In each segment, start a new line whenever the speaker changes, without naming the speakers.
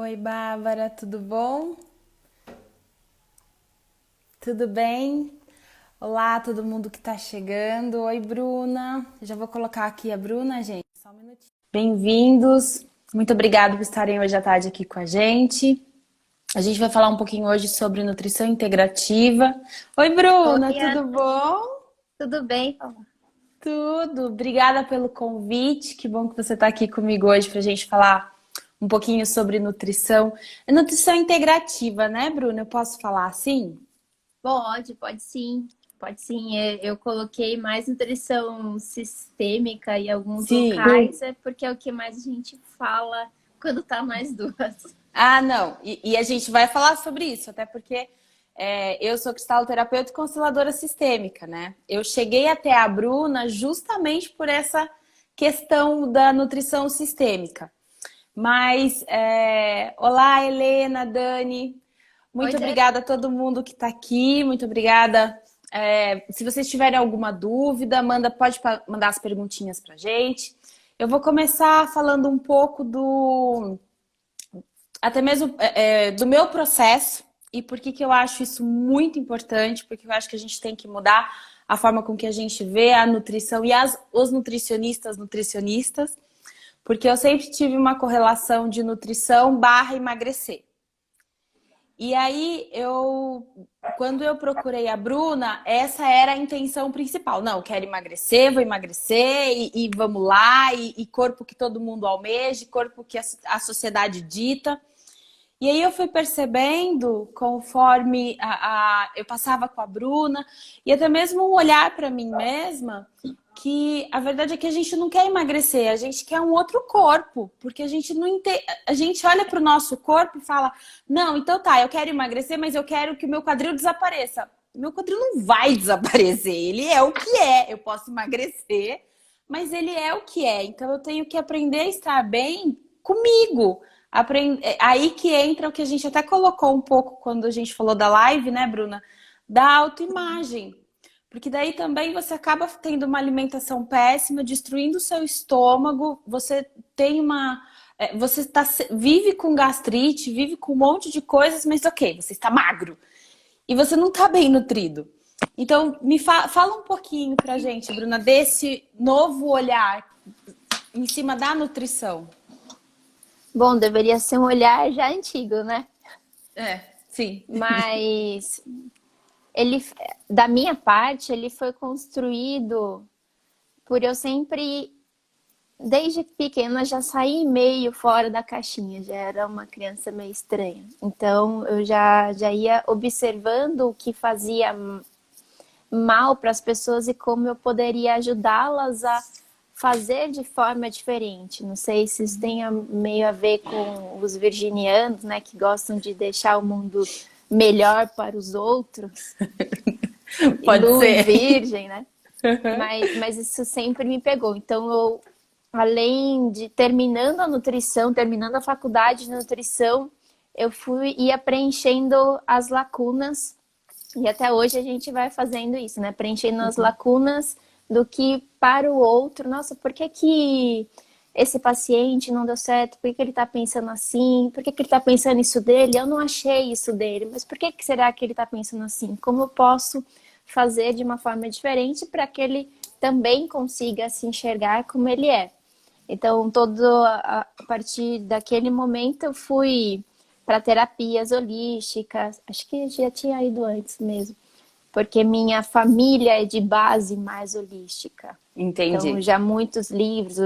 Oi, Bárbara, tudo bom? Tudo bem? Olá, todo mundo que tá chegando. Oi, Bruna. Já vou colocar aqui a Bruna, gente. Só um minutinho. Bem-vindos. Muito obrigada por estarem hoje à tarde aqui com a gente. A gente vai falar um pouquinho hoje sobre nutrição integrativa. Oi, Bruna,
Oi,
tudo
Ana,
bom?
tudo bem? Paula?
Tudo. Obrigada pelo convite. Que bom que você está aqui comigo hoje para a gente falar um pouquinho sobre nutrição. É nutrição integrativa, né, Bruna? Eu posso falar assim?
Pode sim, pode sim. Eu coloquei mais nutrição sistêmica em alguns
Sim.
locais, é porque é o que mais a gente fala quando tá mais duas.
Ah, não. E a gente vai falar sobre isso, até porque eu sou cristaloterapeuta e consteladora sistêmica, né? Eu cheguei até a Bruna justamente por essa questão da nutrição sistêmica. Mas, olá, Helena, Dani.
Oi,
Muito
Dani.
obrigada a todo mundo que está aqui. Muito obrigada. Se vocês tiverem alguma dúvida, pode mandar as perguntinhas para a gente. Eu vou começar falando um pouco até mesmo do meu processo e por que eu acho isso muito importante, porque eu acho que a gente tem que mudar a forma com que a gente vê a nutrição e os nutricionistas, porque eu sempre tive uma correlação de nutrição barra emagrecer. E aí, quando eu procurei a Bruna, essa era a intenção principal. Não, quero emagrecer, vou emagrecer e vamos lá, e corpo que todo mundo almeja, corpo que a sociedade dita. E aí eu fui percebendo, conforme eu passava com a Bruna, e até mesmo um olhar para mim mesma, que a verdade é que a gente não quer emagrecer, a gente quer um outro corpo, porque a gente não entende, a gente olha para o nosso corpo e fala, não, então tá, eu quero emagrecer, mas eu quero que o meu quadril desapareça. Meu quadril não vai desaparecer, ele é o que é. Eu posso emagrecer, mas ele é o que é. Então eu tenho que aprender a estar bem comigo. Aí que entra o que a gente até colocou um pouco quando a gente falou da live, né, Bruna? Da autoimagem. Porque daí também você acaba tendo uma alimentação péssima, destruindo o seu estômago, você tem uma. Vive com gastrite, vive com um monte de coisas, mas ok, você está magro. E você não está bem nutrido. Então, fala um pouquinho pra gente, Bruna, desse novo olhar em cima da nutrição.
Bom, deveria ser um olhar já antigo, né?
Sim.
Mas ele, da minha parte, ele foi construído por eu sempre desde pequena já saí meio fora da caixinha, já era uma criança meio estranha. Então eu já ia observando o que fazia mal para as pessoas e como eu poderia ajudá-las a fazer de forma diferente. Não sei se isso tem meio a ver com os virginianos, né, que gostam de deixar o mundo melhor para os outros,
Pode
luz
ser.
virgem, né? Mas isso sempre me pegou. Então, eu, além de terminando a nutrição, terminando a faculdade de nutrição, eu ia preenchendo as lacunas. E até hoje a gente vai fazendo isso, né? Preenchendo as lacunas do que para o outro. Nossa, por que que esse paciente não deu certo? Por que que ele está pensando assim? Por que que ele está pensando isso dele? Eu não achei isso dele, mas por que que será que ele está pensando assim? Como eu posso fazer de uma forma diferente para que ele também consiga se enxergar como ele é? Então, a partir daquele momento, eu fui para terapias holísticas. Acho que já tinha ido antes mesmo, porque minha família é de base mais holística. Então,
Entendi.
já muitos livros,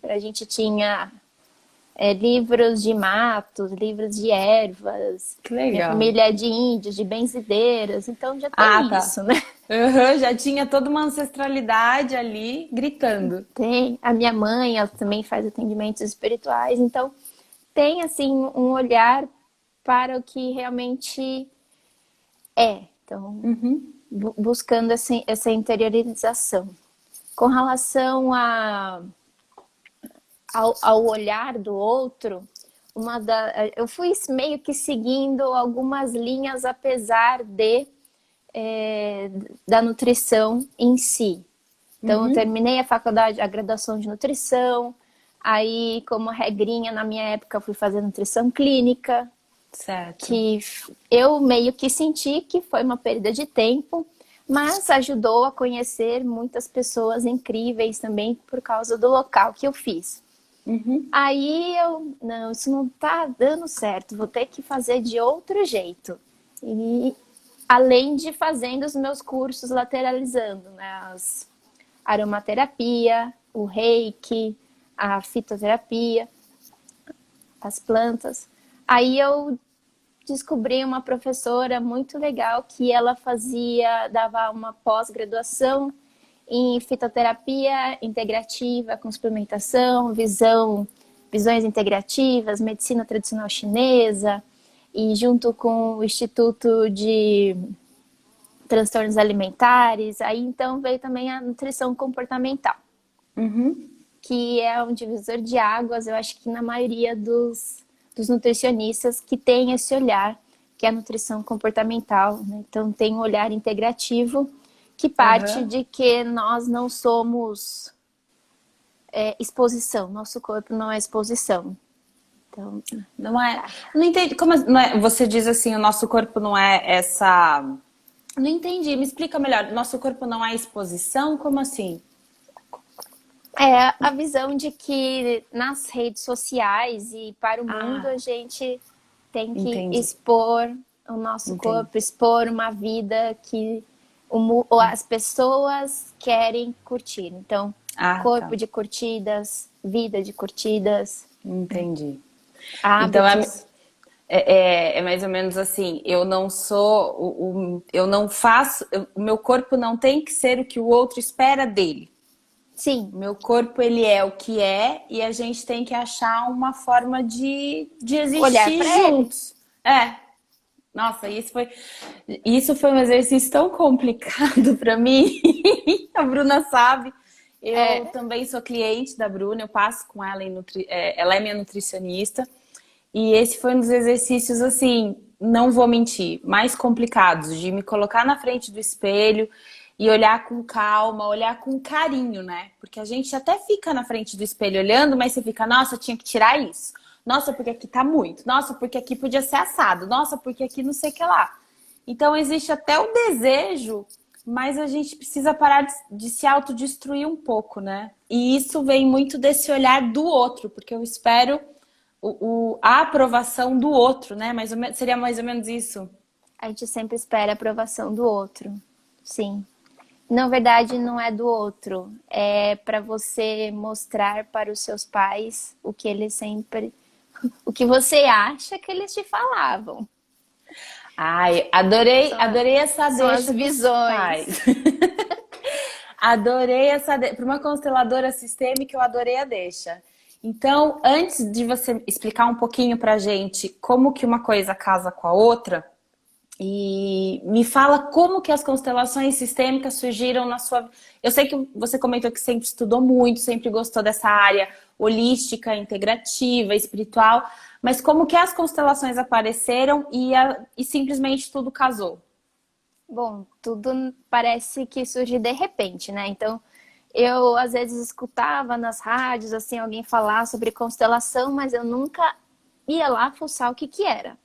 a gente tinha livros de matos, livros de ervas.
Que
Minha
legal.
família é de índios, de benzedeiras, então já
Ah,
tem
tá.
isso, né?
Uhum, já tinha toda uma ancestralidade ali gritando.
Tem. A minha mãe, ela também faz atendimentos espirituais, então tem assim um olhar para o que realmente é. Então,
Uhum.
buscando essa interiorização. Com relação ao olhar do outro, eu fui meio que seguindo algumas linhas, apesar é, da nutrição em si. Então, eu
Uhum.
terminei a faculdade, a graduação de nutrição, Aí, como regrinha, na minha época, eu fui fazer nutrição clínica,
Certo.
que eu meio que senti que foi uma perda de tempo, mas ajudou a conhecer muitas pessoas incríveis também por causa do local que eu fiz.
Uhum.
Aí eu, não, isso não tá dando certo, vou ter que fazer de outro jeito. E além de fazendo os meus cursos lateralizando, né? As aromaterapia, o reiki, a fitoterapia, as plantas. Aí eu descobri uma professora muito legal que ela dava uma pós-graduação em fitoterapia integrativa, com suplementação, visões integrativas, medicina tradicional chinesa, e junto com o Instituto de Transtornos Alimentares, aí então veio também a nutrição comportamental,
Uhum.
que é um divisor de águas, eu acho que na maioria dos nutricionistas que tem esse olhar, que é a nutrição comportamental, né? Então tem um olhar integrativo que parte
Aham.
de que nós não somos exposição, nosso corpo não é exposição. Então,
Não é. Não entendi. Como não é, você diz assim, o nosso corpo não é essa. Não entendi. Me explica melhor. Nosso corpo não é exposição? Como assim?
é a visão de que nas redes sociais e para o mundo
Ah,
a gente tem que
entendi.
expor o nosso
Entendi.
corpo, expor uma vida que ou as pessoas querem curtir. Então,
Ah, tá.
corpo de curtidas, vida de curtidas,
Entendi. Então
hábitos.
é mais ou menos assim. Eu não sou eu não faço. O meu corpo não tem que ser o que o outro espera dele.
Sim,
O meu corpo ele é o que é e a gente tem que achar uma forma de
olhar
existir
para ele.
juntos. É. Nossa, isso foi um exercício tão complicado para mim. A Bruna sabe. Eu
É,
também sou cliente da Bruna, eu passo com ela ela é minha nutricionista. E esse foi um dos exercícios, assim, não vou mentir, mais complicados, de me colocar na frente do espelho e olhar com calma, olhar com carinho, né? Porque a gente até fica na frente do espelho olhando, mas você fica, nossa, eu tinha que tirar isso. Nossa, porque aqui tá muito. Nossa, porque aqui podia ser assado. Nossa, porque aqui não sei o que lá. Então existe até o desejo, mas a gente precisa parar de se autodestruir um pouco, né? E isso vem muito desse olhar do outro, porque eu espero a aprovação do outro, né? Seria mais ou menos isso.
a gente sempre espera a aprovação do outro. Sim. Na verdade, não é do outro. É para você mostrar para os seus pais o que eles sempre. O que você acha que eles te falavam.
Ai, adorei,
São,
adorei essa
são as
deixa dos
visões.
pais. Adorei essa para uma consteladora sistêmica, eu adorei a deixa. Então, antes de você explicar um pouquinho pra gente como que uma coisa casa com a outra, e me fala como que as constelações sistêmicas surgiram na sua... Eu sei que você comentou que sempre estudou muito, sempre gostou dessa área holística, integrativa, espiritual, mas como que as constelações apareceram e simplesmente tudo casou?
Bom, tudo parece que surge de repente, né? Então, eu às vezes escutava nas rádios assim alguém falar sobre constelação, mas eu nunca ia lá fuçar o que que era.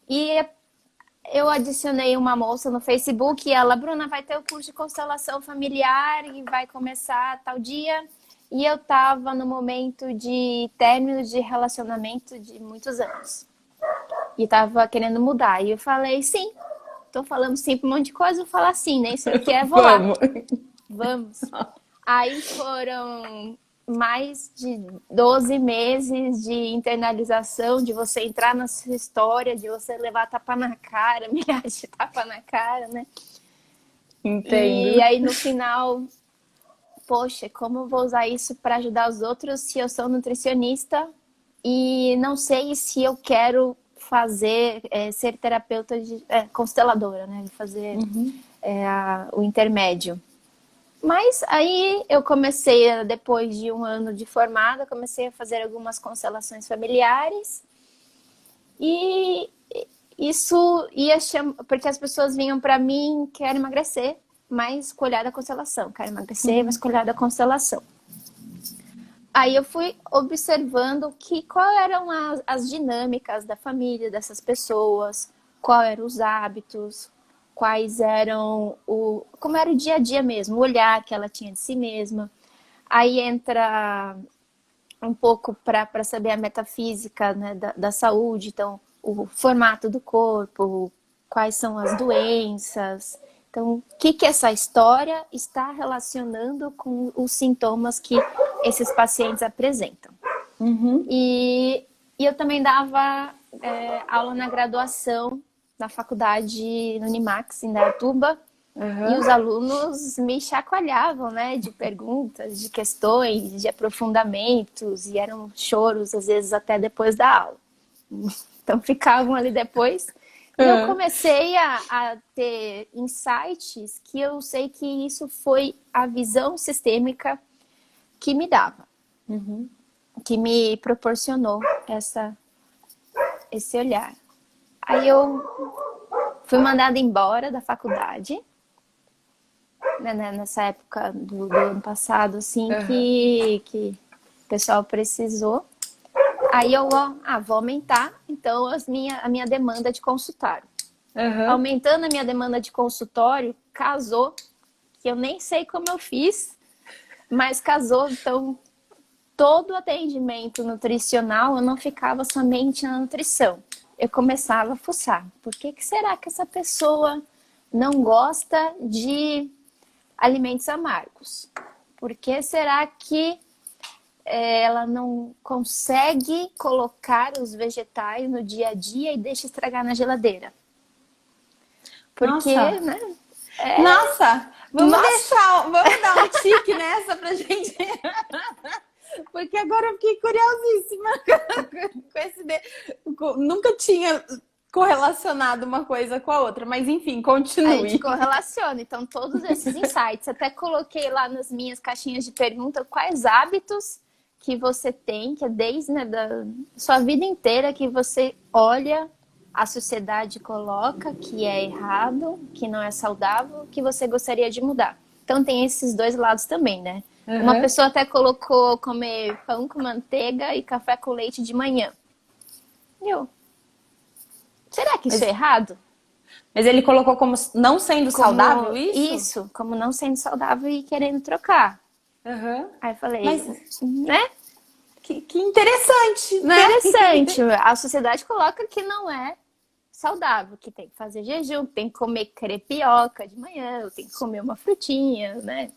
E eu adicionei uma moça no Facebook e ela, Bruna, vai ter o curso de constelação familiar e vai começar tal dia. E eu tava no momento de término de relacionamento de muitos anos. E tava querendo mudar. E eu falei, sim, tô falando sim pra um monte de coisa, vou falar sim, nem sei o que é, vou lá.
Vamos!
Vamos. Aí foram mais de 12 meses de internalização, de você entrar na sua história, de você levar tapa na cara, milhares de tapa na cara, né? E
Entendo.
aí no final, poxa, como eu vou usar isso para ajudar os outros se eu sou nutricionista e não sei se eu quero fazer, ser terapeuta consteladora, né? Fazer o intermédio. Mas aí eu comecei, depois de um ano de formada, comecei a fazer algumas constelações familiares. E isso ia chamar, porque as pessoas vinham para mim, quero emagrecer, mas com o olhar da constelação. Quero emagrecer, mas com o olhar da constelação. Aí eu fui observando qual eram as dinâmicas da família dessas pessoas, qual eram os hábitos, quais eram como era o dia a dia mesmo, o olhar que ela tinha de si mesma. Aí entra um pouco para saber a metafísica, né, da saúde, então o formato do corpo, quais são as doenças. Então, o que essa história está relacionando com os sintomas que esses pacientes apresentam.
Uhum.
E eu também dava aula na graduação, na faculdade no Unimax, em Dayatuba, e os alunos me chacoalhavam, né, de perguntas, de questões, de aprofundamentos, e eram choros, às vezes, até depois da aula. Então, ficavam ali depois. E eu comecei a ter insights que eu sei que isso foi a visão sistêmica que me dava, que me proporcionou esse olhar. Aí eu fui mandada embora da faculdade, né, nessa época do ano passado, assim, que o pessoal precisou. Aí eu vou aumentar, então, a minha demanda de consultório. Aumentando a minha demanda de consultório, casou, que eu nem sei como eu fiz, mas casou. Então, todo o atendimento nutricional, eu não ficava somente na nutrição. Eu começava a fuçar. Por que será que essa pessoa não gosta de alimentos amargos? Por que será que ela não consegue colocar os vegetais no dia a dia e deixa estragar na geladeira? Porque,
Nossa.
né?
Nossa, vamos dar um tique nessa pra gente. Porque agora eu fiquei curiosíssima com nunca tinha correlacionado uma coisa com a outra, mas enfim, continue.
A gente correlaciona, então todos esses insights, até coloquei lá nas minhas caixinhas de pergunta quais hábitos que você tem, que é desde, né, da sua vida inteira que você olha, a sociedade coloca que é errado, que não é saudável, que você gostaria de mudar. Então tem esses dois lados também, né? Uma pessoa até colocou comer pão com manteiga e café com leite de manhã. Será que isso é errado?
Mas ele colocou como não sendo saudável isso?
Isso, como não sendo saudável e querendo trocar. Aí eu falei, né?
Que interessante, né?
Interessante. A sociedade coloca que não é saudável, que tem que fazer jejum, tem que comer crepioca de manhã, tem que comer uma frutinha, né?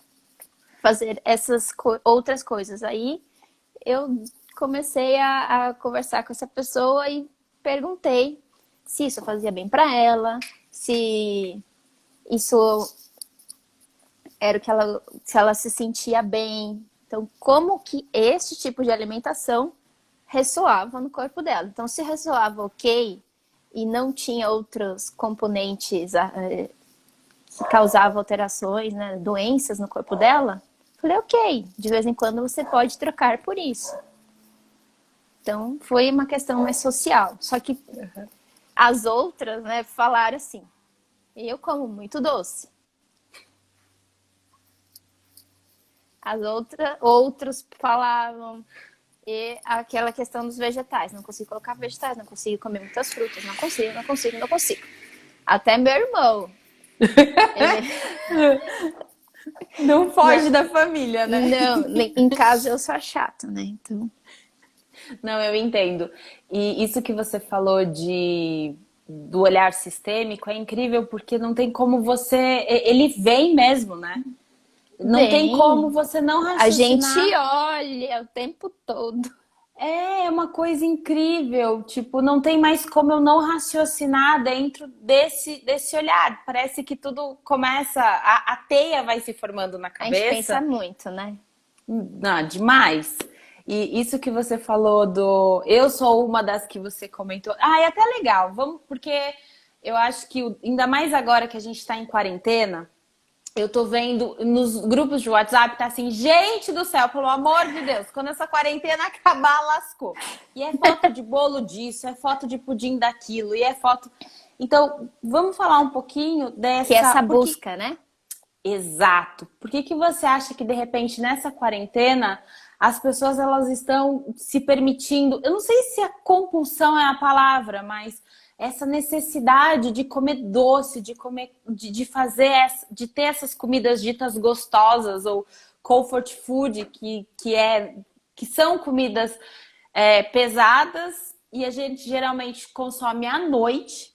Fazer essas outras coisas. Aí eu comecei a conversar com essa pessoa e perguntei se isso fazia bem para ela, se isso era o que se ela se sentia bem. Então, como que esse tipo de alimentação ressoava no corpo dela. Então, se ressoava ok e não tinha outros componentes que causavam alterações, né, doenças no corpo dela, falei, ok, de vez em quando você pode trocar por isso. Então, foi uma questão mais social. Só que as outras, né, falaram assim, eu como muito doce. As outros falavam, e aquela questão dos vegetais, não consigo colocar vegetais, não consigo comer muitas frutas, não consigo. Até meu irmão.
Não foge da família, né?
Não, em casa eu sou chata, né? Então...
Não, eu entendo. E isso que você falou do olhar sistêmico é incrível porque não tem como você... Ele vem mesmo, né? Não tem como você não raciocinar.
A gente olha o tempo todo.
É uma coisa incrível. Tipo, não tem mais como eu não raciocinar dentro desse olhar. Parece que tudo começa... A teia vai se formando na cabeça.
A gente pensa muito, né?
Não, demais. E isso que você falou eu sou uma das que você comentou. É até legal, porque eu acho que, ainda mais agora que a gente tá em quarentena, eu tô vendo nos grupos de WhatsApp, tá assim, gente do céu, pelo amor de Deus, quando essa quarentena acabar, lascou. E é foto de bolo disso, é foto de pudim daquilo, e é foto... Então, vamos falar um pouquinho dessa...
Que é essa busca, né?
Exato. Por que você acha que, de repente, nessa quarentena... as pessoas elas estão se permitindo, eu não sei se a compulsão é a palavra, mas essa necessidade de comer doce, de comer, de fazer, de ter essas comidas ditas gostosas ou comfort food, que são comidas pesadas e a gente geralmente consome à noite,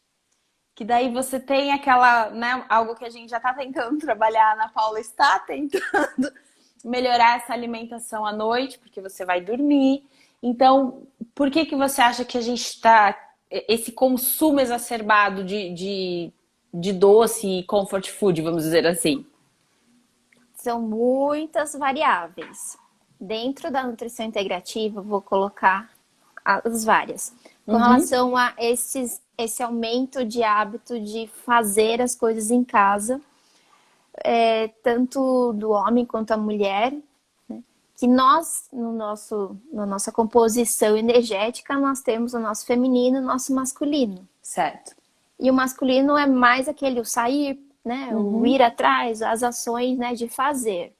que daí você tem aquela, né, algo que a gente já está tentando trabalhar, a Ana Paula está tentando melhorar essa alimentação à noite, porque você vai dormir. Então, por que você acha que a gente está esse consumo exacerbado de doce e comfort food, vamos dizer assim?
São muitas variáveis. Dentro da nutrição integrativa, vou colocar as várias. Com relação a esse aumento de hábito de fazer as coisas em casa, tanto do homem quanto a mulher, né? Que nós, na nossa composição energética, nós temos o nosso feminino e o nosso masculino.
Certo.
E o masculino é mais aquele, o sair, né? O ir atrás, as ações, né? De fazer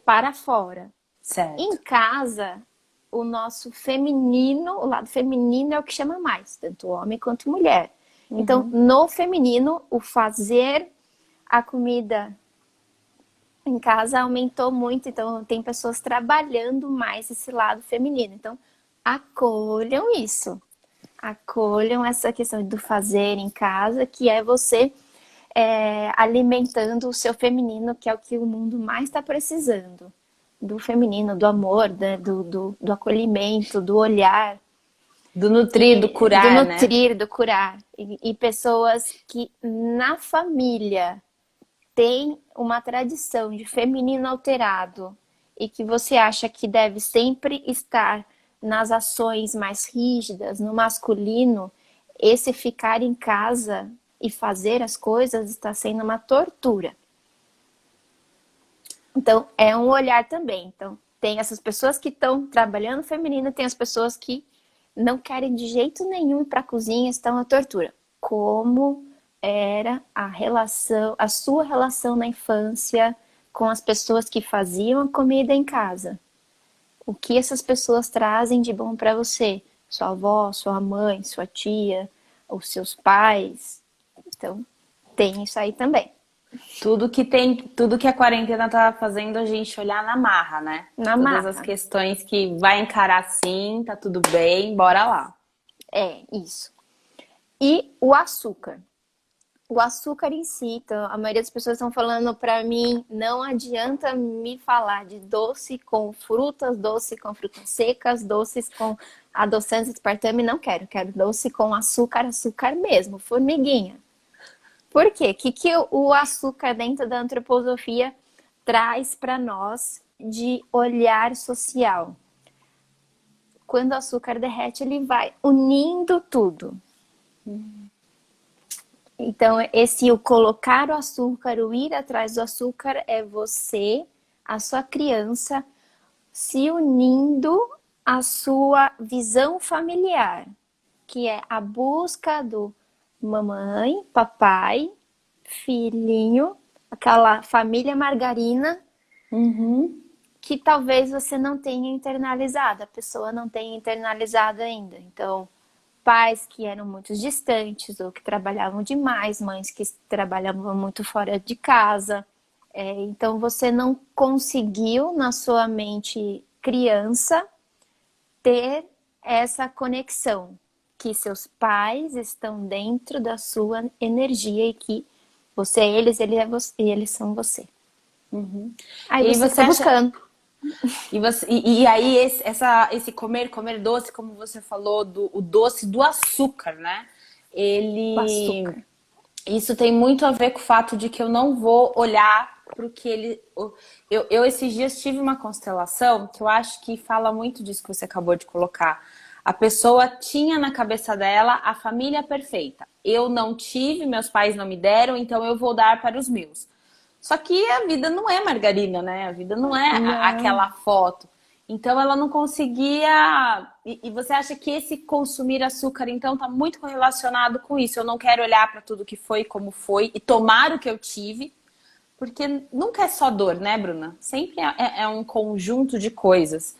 para fora.
Certo.
Em casa, o nosso feminino, o lado feminino é o que chama mais, tanto homem quanto mulher. Então, no feminino, o fazer a comida em casa aumentou muito. Então, tem pessoas trabalhando mais esse lado feminino. Então, acolham isso. Acolham essa questão do fazer em casa, que é você alimentando o seu feminino, que é o que o mundo mais está precisando. Do feminino, do amor, né? do acolhimento, do olhar.
Do nutrir, do curar,
do
né?
nutrir, do curar. E pessoas que na família tem uma tradição de feminino alterado e que você acha que deve sempre estar nas ações mais rígidas, no masculino, esse ficar em casa e fazer as coisas está sendo uma tortura. Então, é um olhar também. Então, tem essas pessoas que estão trabalhando feminino, tem as pessoas que não querem de jeito nenhum ir para a cozinha, estão na tortura. Como era a sua relação na infância com as pessoas que faziam a comida em casa? O que essas pessoas trazem de bom para você? Sua avó, sua mãe, sua tia, os seus pais. Então, tem isso aí também.
Tudo que a quarentena tá fazendo a gente olhar na marra, né?
Na
Todas
marra.
as questões que vai encarar sim, tá tudo bem, bora lá.
É, isso. E o açúcar. O açúcar em si, então, a maioria das pessoas estão falando para mim, não adianta me falar de doce com frutas secas, doces com adoçantes, aspartame, não quero. Quero doce com açúcar, açúcar mesmo, formiguinha. Por quê? O que o açúcar dentro da antroposofia traz para nós de olhar social? Quando o açúcar derrete, ele vai unindo tudo. Então, o colocar o açúcar, o ir atrás do açúcar, é você, a sua criança, se unindo à sua visão familiar, que é a busca do mamãe, papai, filhinho, aquela família margarina, que talvez você não tenha internalizado, a pessoa não tenha internalizado ainda. Então, pais que eram muito distantes ou que trabalhavam demais, mães que trabalhavam muito fora de casa. Então, você não conseguiu, na sua mente criança, ter essa conexão, que seus pais estão dentro da sua energia e que você é eles, eles são você. Aí
E
você
você
está buscando.
E aí esse comer doce, como você falou, o doce do açúcar, né?
O açúcar.
Isso tem muito a ver com o fato de que eu não vou olhar para o que ele... Eu esses dias tive uma constelação que eu acho que fala muito disso que você acabou de colocar. A pessoa tinha na cabeça dela a família perfeita. Eu não tive, meus pais não me deram, então eu vou dar para os meus. Só que a vida não é margarina, né? A vida não é aquela foto. Então ela não conseguia... E você acha que esse consumir açúcar, então, está muito correlacionado com isso? Eu não quero olhar para tudo que foi, como foi, e tomar o que eu tive, porque nunca é só dor, né, Bruna? Sempre é um conjunto de coisas.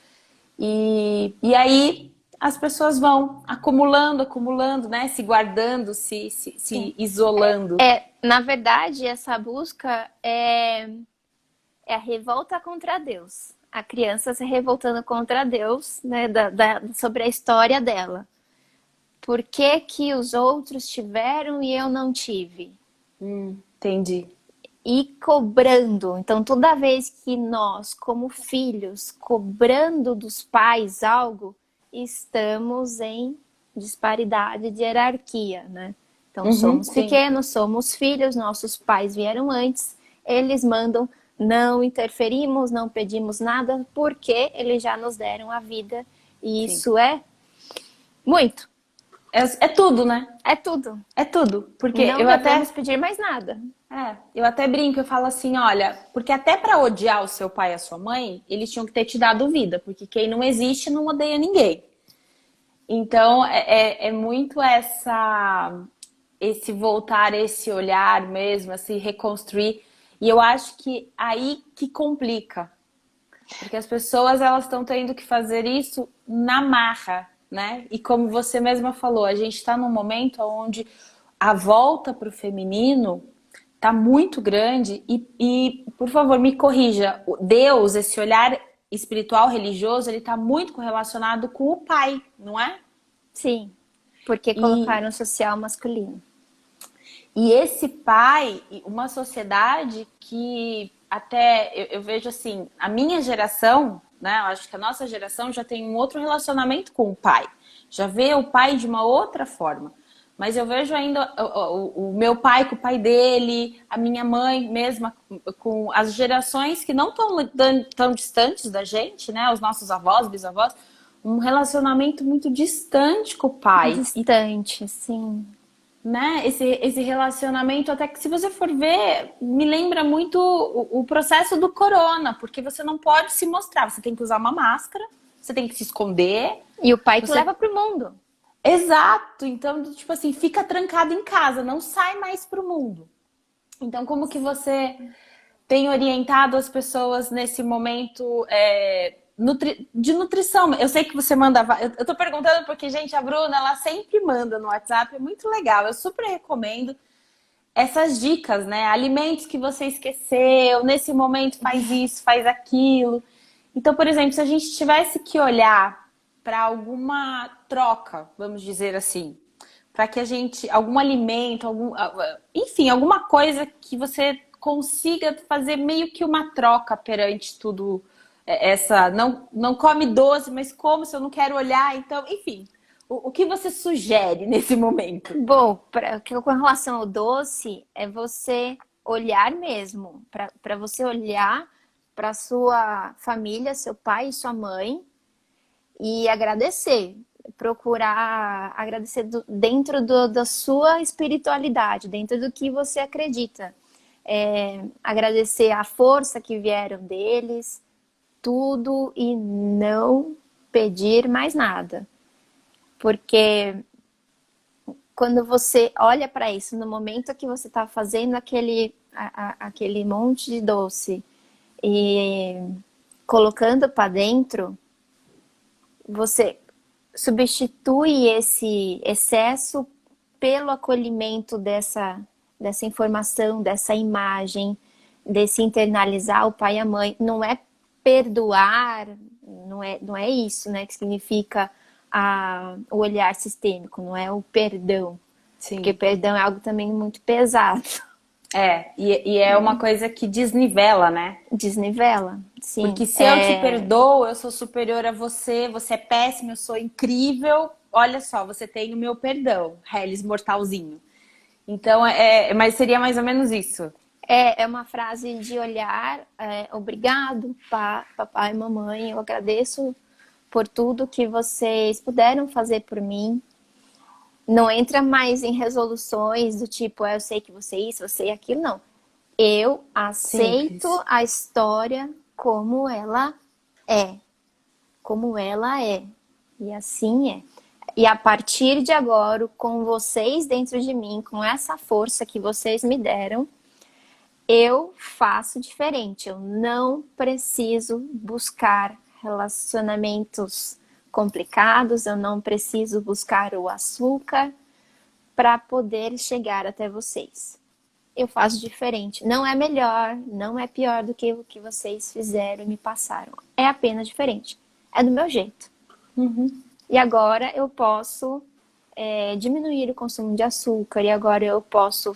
E aí as pessoas vão acumulando, acumulando, né? Se guardando, se isolando.
Na verdade, essa busca é a revolta contra Deus. A criança se revoltando contra Deus, né, sobre a história dela. Por que que os outros tiveram e eu não tive?
Entendi.
E cobrando. Então, toda vez que nós, como filhos, cobrando dos pais algo, estamos em disparidade de hierarquia, né? Então, somos
Sim.
pequenos, somos filhos, nossos pais vieram antes, eles mandam, não interferimos, não pedimos nada, porque eles já nos deram a vida. E
Sim.
isso é muito.
É tudo, né?
É tudo.
É tudo. Porque
Não
eu
devemos
até.
pedir mais nada.
Eu até brinco, eu falo assim, olha, porque até pra odiar o seu pai e a sua mãe, eles tinham que ter te dado vida, porque quem não existe não odeia ninguém. Então, é muito esse voltar, esse olhar mesmo, esse reconstruir. E eu acho que aí que complica. Porque as pessoas, elas estão tendo que fazer isso na marra, né? E como você mesma falou, a gente está num momento onde a volta para o feminino tá muito grande e, por favor, me corrija. Deus, esse olhar espiritual, religioso, ele tá muito correlacionado com o pai, não é?
Sim, porque
E,
colocaram social masculino.
e esse pai, uma sociedade que até eu vejo assim, a minha geração, né? Eu acho que a nossa geração já tem um outro relacionamento com o pai. Já vê o pai de uma outra forma. Mas eu vejo ainda o meu pai com o pai dele, a minha mãe mesma, com as gerações que não estão tão distantes da gente, né? Os nossos avós, bisavós, um relacionamento muito distante com o pai.
Distante, sim.
Né? Esse relacionamento, até que se você for ver, me lembra muito o processo do corona, porque você não pode se mostrar, você tem que usar uma máscara, você tem que se esconder.
E o pai que
Você...
leva pro mundo.
Exato, então, tipo assim, fica trancado em casa, não sai mais pro mundo. Então, como que você tem orientado as pessoas nesse momento de nutrição? Eu sei que você manda. Eu tô perguntando porque, gente, a Bruna, ela sempre manda no WhatsApp, é muito legal. Eu super recomendo essas dicas, né? Alimentos que você esqueceu, nesse momento faz isso, faz aquilo. Então, por exemplo, se a gente tivesse que olhar para alguma troca, vamos dizer assim, para que a gente, algum alimento, enfim, alguma coisa que você consiga fazer meio que uma troca perante tudo essa, não come doce, mas como se eu não quero olhar, então, enfim, o que você sugere nesse momento?
Bom, com relação ao doce, é você olhar mesmo, para você olhar para sua família, seu pai e sua mãe e agradecer, procurar agradecer dentro da sua espiritualidade, dentro do que você acredita. Agradecer a força que vieram deles, tudo e não pedir mais nada. Porque quando você olha para isso, no momento que você está fazendo aquele monte de doce e colocando para dentro, você substitui esse excesso pelo acolhimento dessa informação, dessa imagem, desse internalizar o pai e a mãe. Não é perdoar, não é isso, né, que significa o olhar sistêmico, não é o perdão.
Sim.
Porque perdão é algo também muito pesado.
E é uma coisa que desnivela, né?
Desnivela, sim.
Porque se eu te perdoo, eu sou superior a você, você é péssimo, eu sou incrível. Olha só, você tem o meu perdão, Hellis mortalzinho. Então, mas seria mais ou menos isso.
É uma frase de olhar, obrigado, papai e mamãe, eu agradeço por tudo que vocês puderam fazer por mim. Não entra mais em resoluções do tipo, eu sei que você é isso, você é aquilo, não. Eu aceito
Simples.
a história como ela é. Como ela é. E assim é. E a partir de agora, com vocês dentro de mim, com essa força que vocês me deram, eu faço diferente. Eu não preciso buscar relacionamentos complicados, eu não preciso buscar o açúcar para poder chegar até vocês. Eu faço diferente. Não é melhor, não é pior do que o que vocês fizeram e me passaram. É apenas diferente. É do meu jeito. E agora eu posso diminuir o consumo de açúcar. E agora eu posso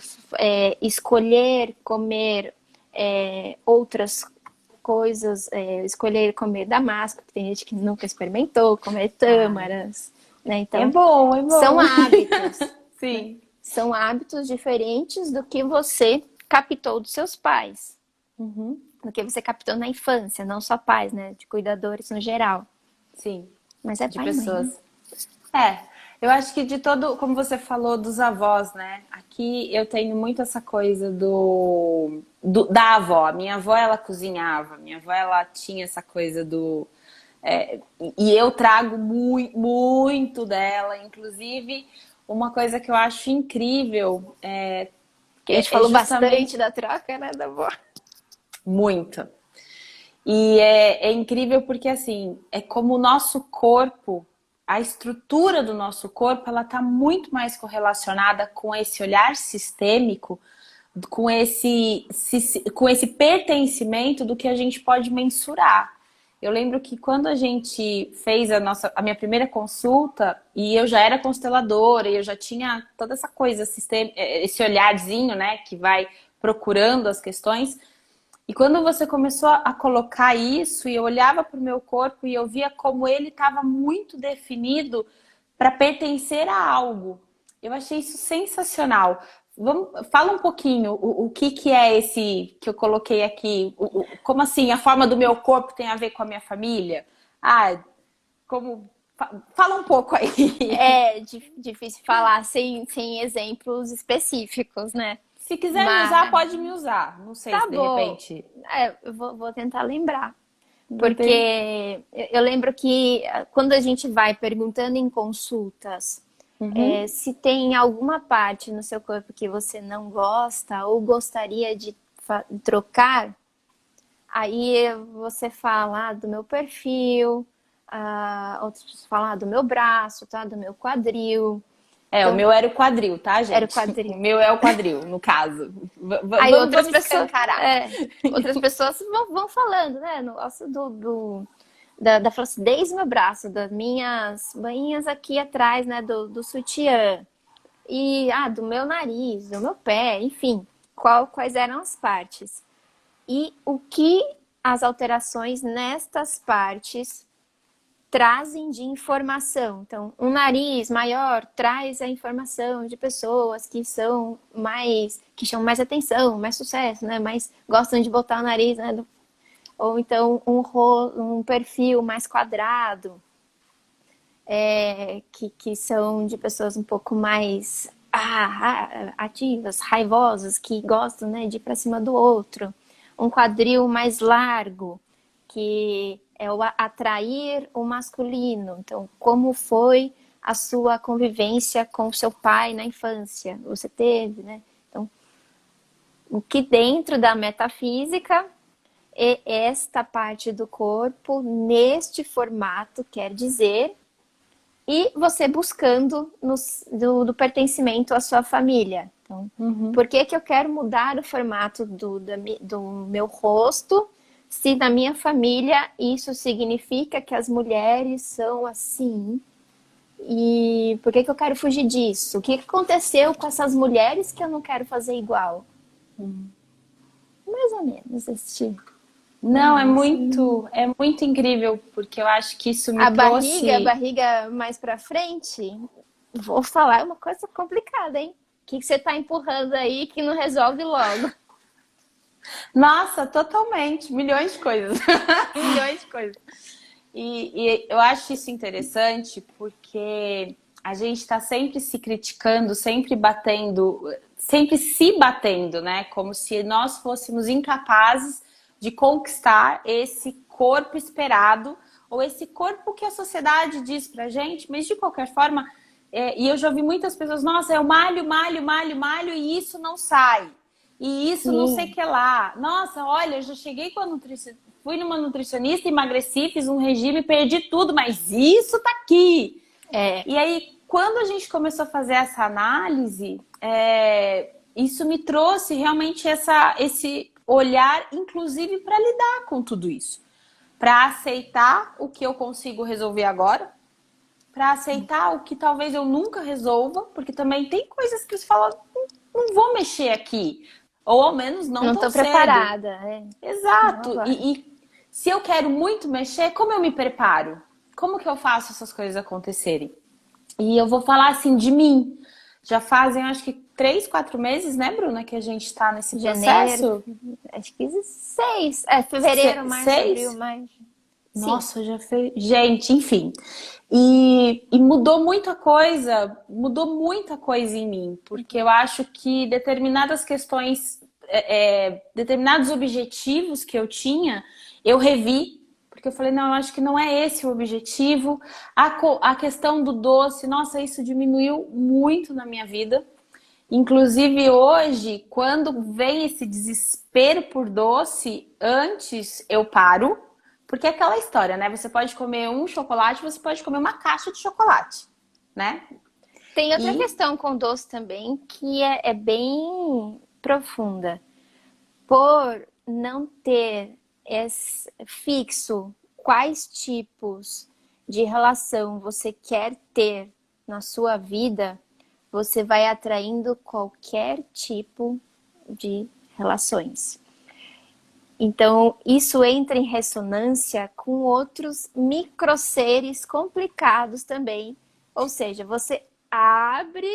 escolher comer outras coisas. Escolher comer damasco, que tem gente que nunca experimentou. Comer tâmaras. Né? Então,
é bom, é bom.
São hábitos.
Sim.
São hábitos diferentes do que você captou dos seus pais. Do que você captou na infância, não só pais, né? De cuidadores no geral.
Sim.
Mas é
De
pai e mãe,
pessoas.
né?
Eu acho que de todo, como você falou, dos avós, né? Aqui eu tenho muito essa coisa da avó. Minha avó, ela cozinhava. Minha avó, ela tinha essa coisa do... e eu trago muito dela. Inclusive, uma coisa que eu acho incrível
Que a gente falou
justamente
bastante da troca, né, da avó.
muito. E é incrível porque, assim, é como o nosso corpo, a estrutura do nosso corpo, ela está muito mais correlacionada com esse olhar sistêmico, com esse pertencimento do que a gente pode mensurar. Eu lembro que quando a gente fez a minha primeira consulta, e eu já era consteladora, e eu já tinha toda essa coisa, esse olharzinho, né, que vai procurando as questões. E quando você começou a colocar isso, e eu olhava para o meu corpo e eu via como ele estava muito definido para pertencer a algo. Eu achei isso sensacional. Fala um pouquinho o que é esse que eu coloquei aqui. Como assim a forma do meu corpo tem a ver com a minha família? Fala um pouco aí.
É difícil falar sem exemplos específicos, né?
Se quiser me usar, pode me usar. Não sei se de repente...
eu vou tentar lembrar. Porque eu lembro que quando a gente vai perguntando em consultas se tem alguma parte no seu corpo que você não gosta ou gostaria de trocar, aí você fala do meu perfil, outras pessoas falam do meu braço, tá? Do meu quadril.
Então, o meu era o quadril, tá, gente?
Era o quadril.
O meu é o quadril, no caso.
Aí outras pessoas vão falando, né? No osso da flacidez do meu braço, das minhas bainhas aqui atrás, né? Do sutiã. E, do meu nariz, do meu pé, enfim. Quais eram as partes. E o que as alterações nestas partes trazem de informação. Então, um nariz maior traz a informação de pessoas que chamam mais atenção, mais sucesso, né? Mais gostam de botar o nariz, né? Ou então um perfil mais quadrado, que são de pessoas um pouco mais ativas, raivosas, que gostam, né, de ir para cima do outro. Um quadril mais largo, que é o atrair o masculino. Então, como foi a sua convivência com o seu pai na infância? Você teve, né? Então, o que dentro da metafísica esta parte do corpo, neste formato, quer dizer, e você buscando do pertencimento à sua família. Então, por que eu quero mudar o formato do meu rosto, se na minha família isso significa que as mulheres são assim? E por que eu quero fugir disso? O que aconteceu com essas mulheres que eu não quero fazer igual? Mais ou menos esse tipo.
Não, é muito incrível, porque eu acho que isso me trouxe...
A barriga mais pra frente, vou falar uma coisa complicada, hein? O que você tá empurrando aí que não resolve logo?
Nossa, totalmente. Milhões de coisas. Milhões de coisas. E eu acho isso interessante porque a gente está sempre se criticando, sempre se batendo, né? Como se nós fôssemos incapazes de conquistar esse corpo esperado ou esse corpo que a sociedade diz pra gente, mas de qualquer forma, e eu já ouvi muitas pessoas, nossa, eu malho e isso não sai. e isso não sei o
Sim,
que lá. Nossa, olha, eu já cheguei com a nutricionista, fui numa nutricionista, emagreci, fiz um regime, perdi tudo, mas isso tá aqui.
é.
E aí, quando a gente começou a fazer essa análise, isso me trouxe realmente esse olhar, inclusive, para lidar com tudo isso. Para aceitar o que eu consigo resolver agora, para aceitar o que talvez eu nunca resolva, porque também tem coisas que você fala, não vou mexer aqui, ou ao menos não
Não
tão
tô
cedo.
preparada. Não
Exato.
agora.
E se eu quero muito mexer, como eu me preparo? Como que eu faço essas coisas acontecerem? E eu vou falar assim de mim. Já fazem, acho que 3, 4 meses, né, Bruna, que a gente está nesse
Janeiro,
processo?
acho que 6. É, fevereiro, março, abril,
6?
maio. Sim.
Nossa, já fez. Gente, enfim. E mudou muita coisa em mim, porque eu acho que determinadas questões, determinados objetivos que eu tinha, eu revi, porque eu falei, não, eu acho que não é esse o objetivo. A questão do doce, nossa, isso diminuiu muito na minha vida. Inclusive hoje, quando vem esse desespero por doce, antes eu paro, porque é aquela história, né? Você pode comer um chocolate, você pode comer uma caixa de chocolate, né?
Tem outra
E
questão com doce também que é bem profunda. Por não ter fixo quais tipos de relação você quer ter na sua vida, você vai atraindo qualquer tipo de relações. Então, isso entra em ressonância com outros microseres complicados também. Ou seja, você abre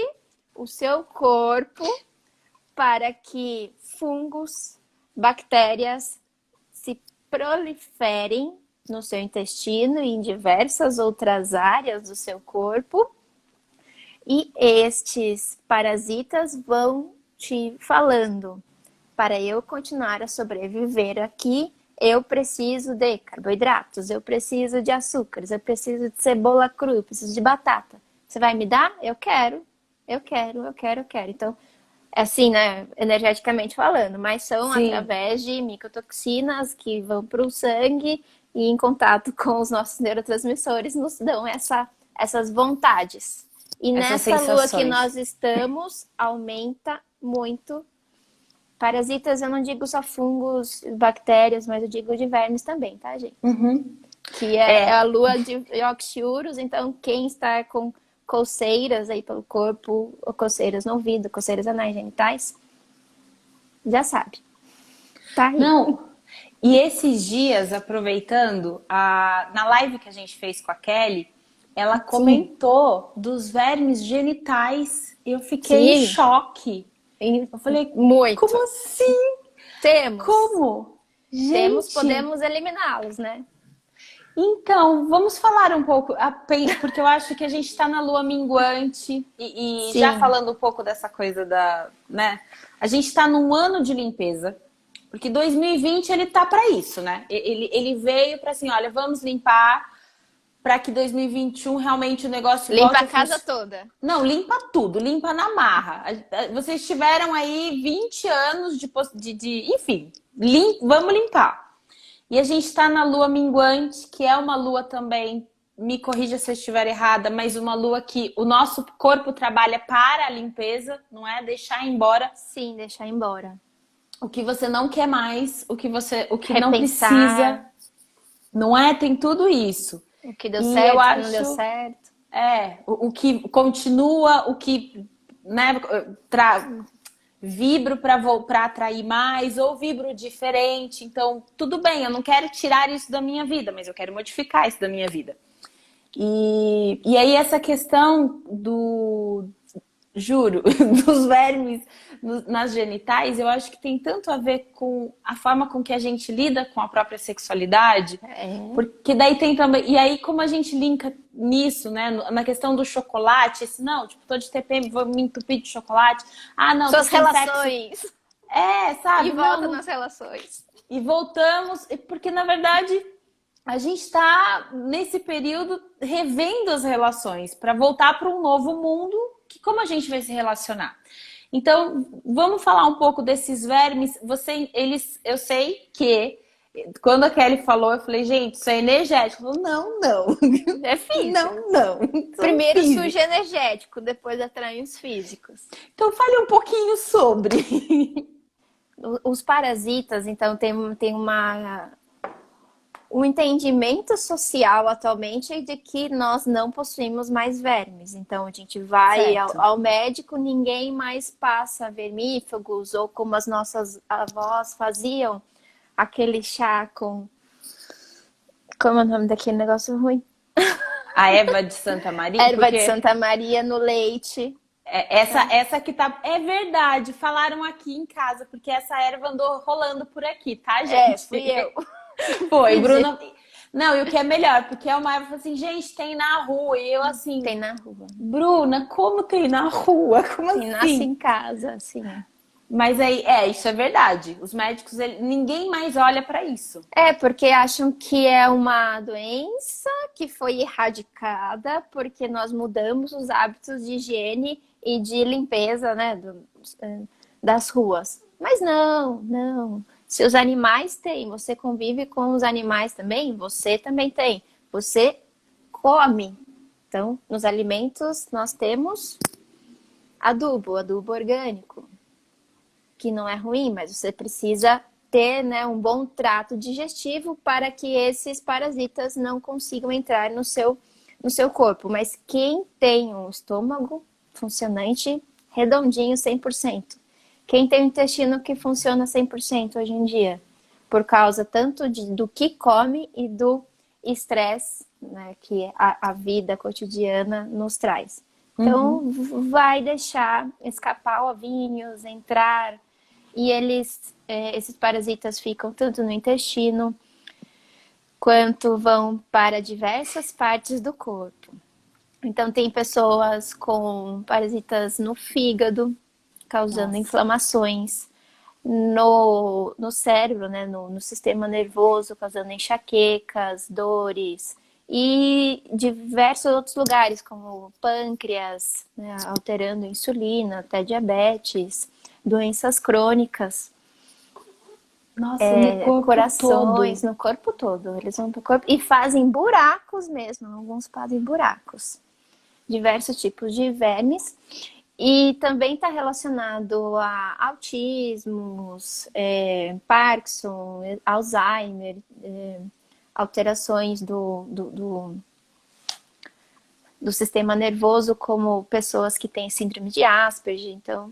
o seu corpo para que fungos, bactérias se proliferem no seu intestino e em diversas outras áreas do seu corpo. E estes parasitas vão te falando: para eu continuar a sobreviver aqui, eu preciso de carboidratos, eu preciso de açúcares, eu preciso de cebola crua, eu preciso de batata. Você vai me dar? Eu quero, eu quero, eu quero, eu quero. Então, assim, né, energeticamente falando, mas são
sim,
através de micotoxinas que vão para o sangue e em contato com os nossos neurotransmissores nos dão essas vontades. E
essas
nessa lua que
sensações.
nós estamos, aumenta muito. Parasitas, eu não digo só fungos, bactérias, mas eu digo de vermes também, tá, gente?
Uhum.
Que é a
É,
lua de Oxyurus, então quem está com coceiras aí pelo corpo, ou coceiras no ouvido, coceiras anais genitais, já sabe, tá aí.
não. E esses dias, aproveitando, na live que a gente fez com a Kelly, ela
Sim,
comentou dos vermes genitais. Eu fiquei em
sim,
choque.
e
Eu falei,
muito.
como assim?
Temos,
Como?
temos,
Gente,
podemos eliminá-los, né?
então, vamos falar um pouco, porque eu acho que a gente está na lua minguante e já
Sim,
falando um pouco dessa coisa né? A gente está num ano de limpeza, porque 2020 ele tá para isso, né? Ele veio para assim, olha, vamos limpar para que 2021 realmente o negócio
limpa
volte
a
a
casa
funcionar.
toda.
Não, limpa tudo, limpa na marra. Vocês tiveram aí 20 anos enfim, vamos limpar. E a gente está na lua minguante, que é uma lua também, me corrija se eu estiver errada, mas uma lua que o nosso corpo trabalha para a limpeza, não é deixar embora
Sim, deixar embora.
o que você não quer mais, o que não precisa,
Repensar
não é? Tem tudo isso.
o que deu
E eu
certo, o que não deu
acho,
certo.
o que continua, o que, né, vibro para atrair mais ou vibro diferente. Então, tudo bem, eu não quero tirar isso da minha vida, mas eu quero modificar isso da minha vida. E aí essa questão juro, dos vermes nas genitais, eu acho que tem tanto a ver com a forma com que a gente lida com a própria sexualidade,
É.
porque daí tem também, e aí como a gente linka nisso, né, na questão do chocolate, esse não, tipo, tô de TPM, vou me entupir de chocolate. Ah, não, tô
Suas
sem sexo.
relações.
Sabe?
E
Não,
volta
não.
nas relações.
E voltamos, porque na verdade a gente está nesse período revendo as relações para voltar para um novo mundo que como a gente vai se relacionar. Então, vamos falar um pouco desses vermes. Eu sei que quando a Kelly falou, eu falei, gente, isso é energético. Ela falou, não, não.
É físico.
Não, não. São
Primeiro
físicos.
surge energético, depois atrai os físicos.
Então, fale um pouquinho sobre.
Os parasitas, então, tem um entendimento social atualmente de que nós não possuímos mais vermes. Então, a gente vai
Certo.
ao médico, ninguém mais passa vermífugos, ou como as nossas avós faziam, aquele chá com... Como é o nome daquele negócio ruim?
A Eva de Santa Maria.
Erva de Santa Maria no leite.
Essa que tá. É verdade, falaram aqui em casa, porque essa erva andou rolando por aqui, tá, gente?
Fui eu.
Foi, Bruna. Não, e o que é melhor, porque é uma erva assim, gente, tem na rua. E eu assim,
Tem na rua.
Bruna, como tem na rua? Como
Quem nasce
assim?
em casa, assim.
Mas aí, isso é verdade. Os médicos, ninguém mais olha pra isso.
É, porque acham que é uma doença que foi erradicada porque nós mudamos os hábitos de higiene e de limpeza, né, das ruas. Mas não, não. Se os animais têm, você convive com os animais também, você também tem. Você come. Então, nos alimentos nós temos adubo orgânico, que não é ruim, mas você precisa ter, né, um bom trato digestivo para que esses parasitas não consigam entrar no seu corpo. Mas quem tem um estômago funcionante, redondinho, 100%. Quem tem um intestino que funciona 100% hoje em dia, por causa tanto do que come e do estresse, né, que a vida cotidiana nos traz. Então, vai deixar escapar ovinhos, entrar, e esses parasitas ficam tanto no intestino, quanto vão para diversas partes do corpo. Então, tem pessoas com parasitas no fígado, causando inflamações, no cérebro, né, no sistema nervoso, causando enxaquecas, dores, e diversos outros lugares, como o pâncreas, né, alterando a insulina, até diabetes, doenças crônicas.
Nossa, no corpo
Corações,
todo.
no corpo todo. Eles vão pro corpo e fazem buracos mesmo. Alguns fazem buracos. Diversos tipos de vermes. E também está relacionado a autismos, Parkinson, Alzheimer, alterações do sistema nervoso, como pessoas que têm síndrome de Asperger. Então,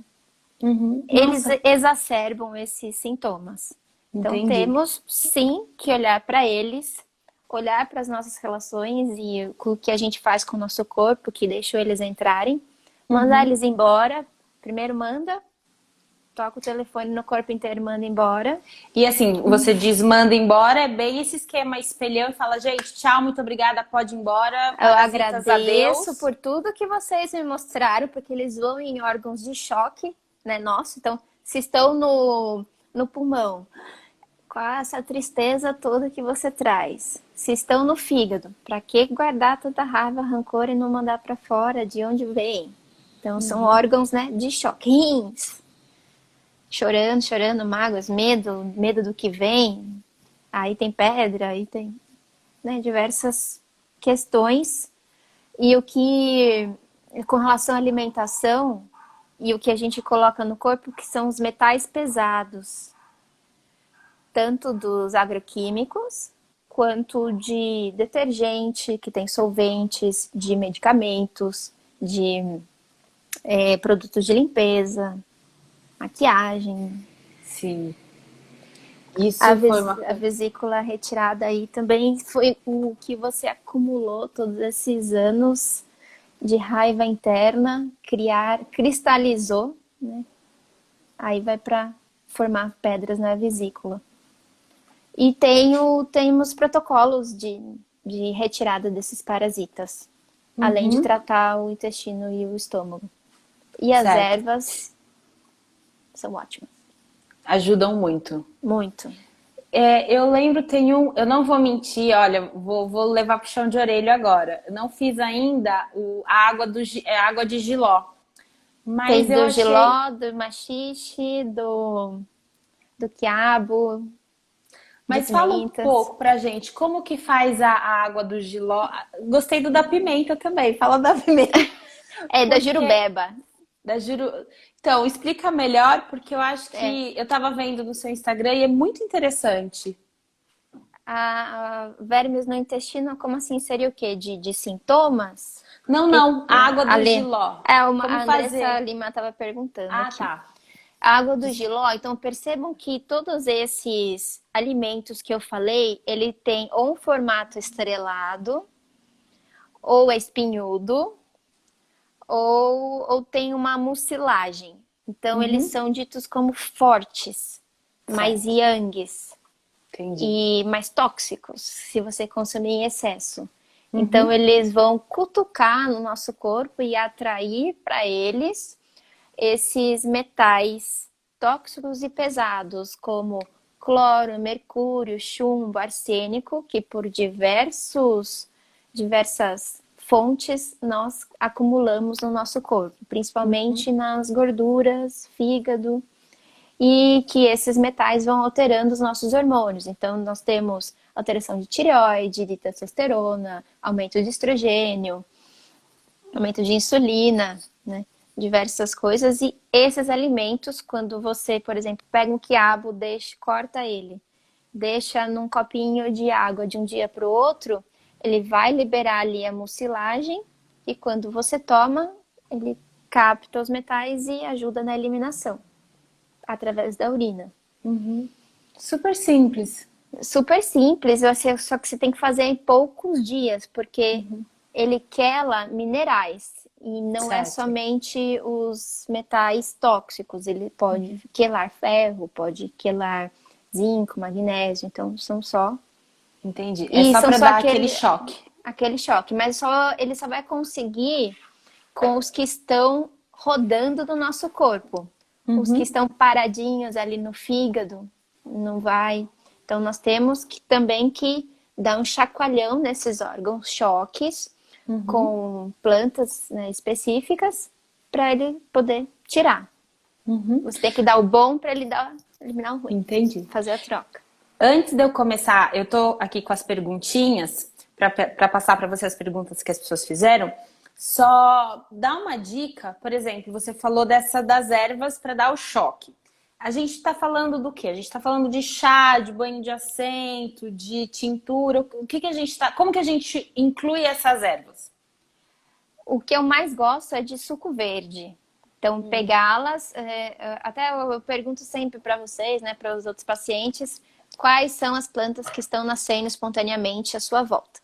eles exacerbam esses sintomas. Então,
Entendi.
temos sim que olhar para eles, olhar para as nossas relações e o que a gente faz com o nosso corpo, que deixou eles entrarem, mandar eles embora. Primeiro manda, toca o telefone no corpo inteiro e manda embora.
E assim, você diz manda embora, é bem esse esquema espelhão e fala, gente, tchau, muito obrigada, pode ir embora.
Eu agradeço por tudo que vocês me mostraram, porque eles vão em órgãos de choque, né, nosso. Então, se estão no pulmão, com essa tristeza toda que você traz. Se estão no fígado, para que guardar tanta raiva, rancor e não mandar para fora de onde vem? Então, são órgãos, né, de choque. Rins, chorando, mágoas, medo do que vem. Aí tem pedra, aí tem, né, diversas questões. E com relação à alimentação e o que a gente coloca no corpo, que são os metais pesados, tanto dos agroquímicos, quanto de detergente, que tem solventes, de medicamentos, de produtos de limpeza, maquiagem.
Sim. Isso
A vesícula retirada aí também foi o que você acumulou todos esses anos de raiva interna, cristalizou, né? Aí vai para formar pedras na vesícula. E temos protocolos de retirada desses parasitas, além de tratar o intestino e o estômago. E as ervas são ótimas.
Ajudam muito.
Muito.
Eu lembro, eu não vou mentir, olha, vou levar pro chão de orelha agora. Eu não fiz ainda a água de Giló. Mas
Tem
eu
do
achei.
jiló, do maxixe, do quiabo, de
Mas fala um
pimentas.
pouco pra gente, como que faz a água do jiló? Gostei do da pimenta também, fala da pimenta.
É da
Porque
jurubeba.
da juru... Então, explica melhor, porque eu acho
É.
que eu tava vendo no seu Instagram e é muito interessante.
A vermes no intestino, como assim? Seria o quê? De sintomas?
Não,
Que,
não, a água do
ali,
jiló.
a
Como
Andressa
fazer?
Lima estava perguntando
Ah,
aqui.
tá.
A água do jiló, então percebam que todos esses alimentos que eu falei, ele tem ou um formato estrelado, ou é espinhudo, ou tem uma mucilagem. Então, eles
Uhum.
são ditos como fortes, mais
Certo,
yangues
entendi.
e mais tóxicos, se você consumir em excesso. Então,
Uhum.
eles vão cutucar no nosso corpo e atrair para eles esses metais tóxicos e pesados, como cloro, mercúrio, chumbo, arsênico, que por diversas fontes nós acumulamos no nosso corpo, principalmente nas gorduras, fígado, e que esses metais vão alterando os nossos hormônios. Então, nós temos alteração de tireoide, de testosterona, aumento de estrogênio, aumento de insulina, né? Diversas coisas. E esses alimentos, quando você, por exemplo, pega um quiabo, corta ele, deixa num copinho de água de um dia para o outro, ele vai liberar ali a mucilagem e quando você toma, ele capta os metais e ajuda na eliminação através da urina.
Super simples.
Super simples, só que você tem que fazer em poucos dias, porque ele quela minerais e não é
Certo.
somente os metais tóxicos, ele pode quelar ferro, pode quelar zinco, magnésio, então são só
Entendi. É
e
só
são
para
só
dar aquele choque.
aquele choque, mas ele só vai conseguir com os que estão rodando no nosso corpo. Os que
Uhum.
estão paradinhos ali no fígado, não vai. Então nós temos que também que dar um chacoalhão nesses órgãos, choques
Uhum.
com plantas, né, específicas para ele poder tirar.
Uhum.
Você tem que dar o bom para ele eliminar o ruim,
Entendi.
fazer a troca.
Antes de eu começar, eu tô aqui com as perguntinhas para passar para você as perguntas que as pessoas fizeram. Só dá uma dica, por exemplo, você falou dessa das ervas para dar o choque. A gente está falando do quê? A gente está falando de chá, de banho de assento, de tintura. O que que a gente tá? Como que a gente inclui essas ervas?
O que eu mais gosto é de suco verde. Então, pegá-las, até eu pergunto sempre para vocês, né, para os outros pacientes, quais são as plantas que estão nascendo espontaneamente à sua volta.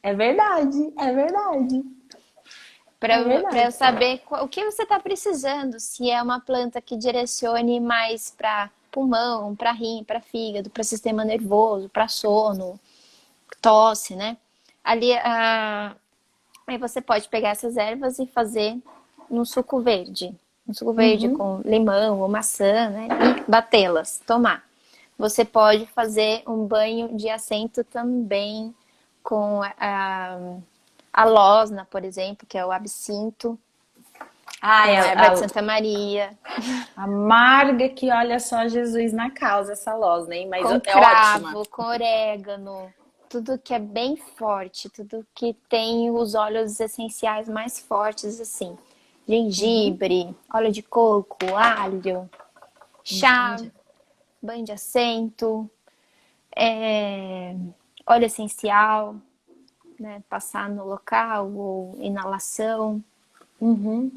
É verdade, é verdade, é
Para eu
verdade.
saber o que você está precisando, se é uma planta que direcione mais para pulmão, para rim, para fígado, para sistema nervoso, para sono, tosse, né? Ali, aí você pode pegar essas ervas e fazer no suco verde. Um suco verde
Uhum,
com limão ou maçã, né? E batê-las, tomar. Você pode fazer um banho de assento também com a losna, por exemplo, que é o absinto,
ah,
com erva de Santa Maria,
amarga que olha só Jesus na causa, essa losna, hein? Mas
com
é ótima.
cravo, com orégano, tudo que é bem forte, tudo que tem os óleos essenciais mais fortes, assim. Gengibre, óleo de coco, alho, chá,
Entendi.
banho de assento, óleo essencial, né? Passar no local, ou inalação,
Uhum.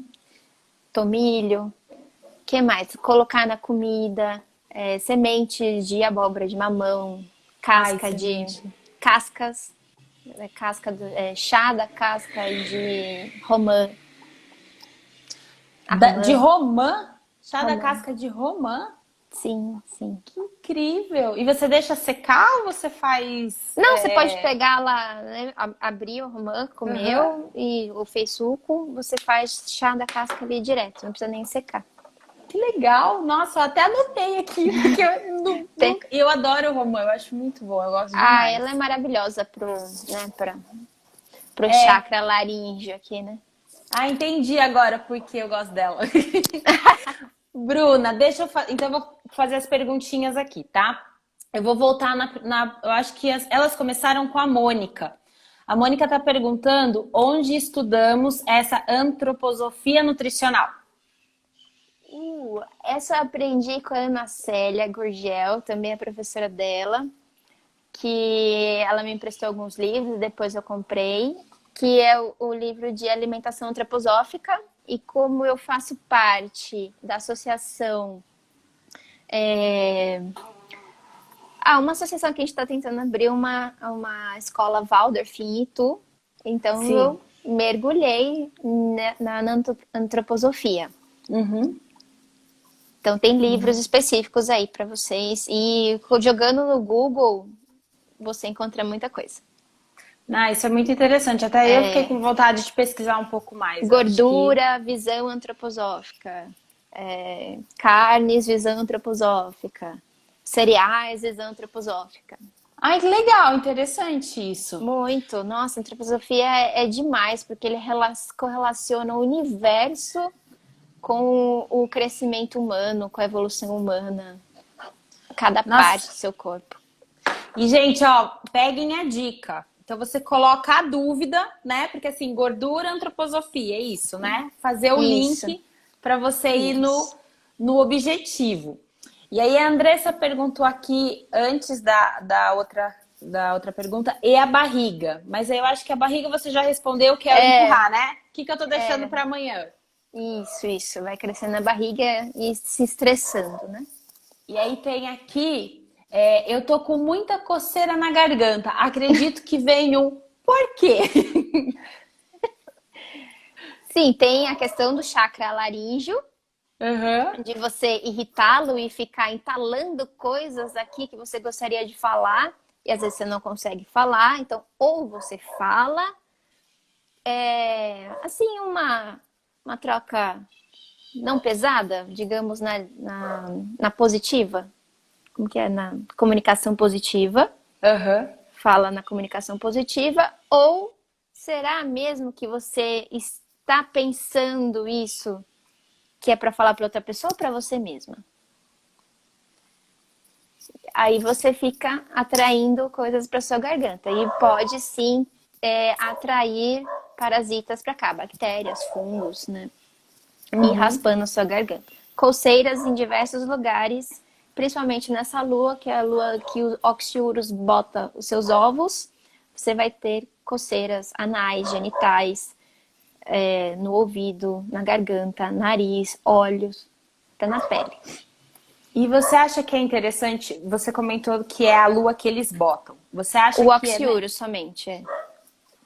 tomilho. Que mais? Colocar na comida, sementes de abóbora de mamão,
Ai,
casca de
semente.
cascas, chá da casca de romã, a
De
romã,
romã? Chá da
romã.
casca de romã?
Sim, sim.
Que incrível! E você deixa secar ou você faz.
Não, você pode pegar lá, né, abrir o romã,
Aham.
comeu e ou fez suco, você faz chá da casca ali direto, não precisa nem secar.
Que legal! Nossa, eu até anotei aqui, porque
Tem-
eu adoro romã, eu acho muito bom, eu gosto
ela é
demais.
maravilhosa pro
É.
chakra laríngeo aqui, né?
Ah, entendi agora porque eu gosto dela. Bruna, então eu vou fazer as perguntinhas aqui, tá? Eu vou voltar eu acho que elas começaram com a Mônica. A Mônica está perguntando onde estudamos essa antroposofia nutricional.
Essa eu aprendi com a Ana Célia Gurgel, também a professora dela, que ela me emprestou alguns livros, depois eu comprei, que é o livro de alimentação antroposófica. E como eu faço parte da associação, uma associação que a gente está tentando abrir uma escola Waldorf em Itu, então
Sim.
eu mergulhei na antroposofia.
Uhum.
Então tem livros específicos aí para vocês. E jogando no Google, você encontra muita coisa.
Ah, isso é muito interessante. Até eu fiquei com vontade de pesquisar um pouco mais.
Gordura, visão antroposófica. Carnes, visão antroposófica. Cereais, visão antroposófica.
Ai, que legal, interessante isso.
Muito. Nossa, a antroposofia é demais, porque ele correlaciona o universo com o crescimento humano, com a evolução humana. Cada parte do seu corpo.
E, gente, ó, peguem a dica. Então, você coloca a dúvida, né? Porque, assim, gordura, antroposofia, é isso, né? Fazer o link para você ir no objetivo. E aí, a Andressa perguntou aqui, antes da outra pergunta, e a barriga? Mas eu acho que a barriga você já respondeu, que é empurrar, né? O que eu tô deixando para amanhã?
Isso. Vai crescendo a barriga e se estressando, né?
E aí tem aqui... eu tô com muita coceira na garganta. Acredito que vem um por quê?
Sim, tem a questão do chakra laríngeo, de você irritá-lo e ficar entalando coisas aqui que você gostaria de falar e às vezes você não consegue falar. Então, ou você fala, assim, uma troca não pesada, digamos, na positiva. Como que é? Na comunicação positiva. Fala na comunicação positiva. Ou será mesmo que você está pensando isso que é para falar para outra pessoa ou para você mesma? Aí você fica atraindo coisas para sua garganta. E pode sim atrair parasitas para cá, bactérias, fungos, né? E raspando a sua garganta. Coceiras em diversos lugares, principalmente nessa lua, que é a lua que o Oxyurus bota os seus ovos, você vai ter coceiras anais, genitais, no ouvido, na garganta, nariz, olhos, até na pele.
E você acha que é interessante, você comentou que é a lua que eles botam. Você acha
o
que
Oxyurus somente,